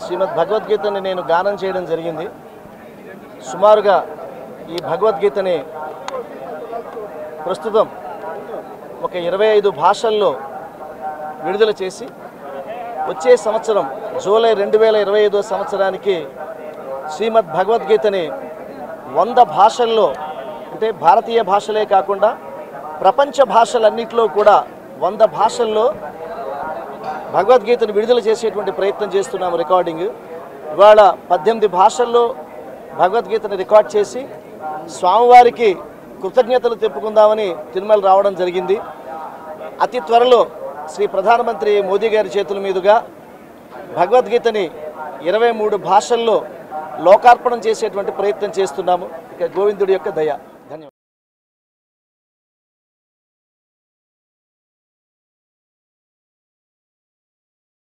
శ్రీమద్ భగవద్గీతని నేను గానం చేయడం జరిగింది. సుమారుగా ఈ భగవద్గీతని ప్రస్తుతం ఒక 25 భాషల్లో విడుదల చేసి వచ్చే సంవత్సరం జూలై 2025 సంవత్సరానికి శ్రీమద్ భగవద్గీతని 100 భాషల్లో, అంటే భారతీయ భాషలే కాకుండా ప్రపంచ భాషలన్నింటిలో కూడా 100 భాషల్లో భగవద్గీతను విడుదల చేసేటువంటి ప్రయత్నం చేస్తున్నాము. రికార్డింగ్ ఇవాళ 18 భాషల్లో భగవద్గీతను రికార్డ్ చేసి స్వామివారికి కృతజ్ఞతలు చెప్పుకుందామని తిరుమల రావడం జరిగింది. అతి త్వరలో శ్రీ ప్రధానమంత్రి మోదీ గారి చేతుల మీదుగా భగవద్గీతని 23 భాషల్లో లోకార్పణం చేసేటువంటి ప్రయత్నం చేస్తున్నాము. ఇక గోవిందుడి యొక్క దయ.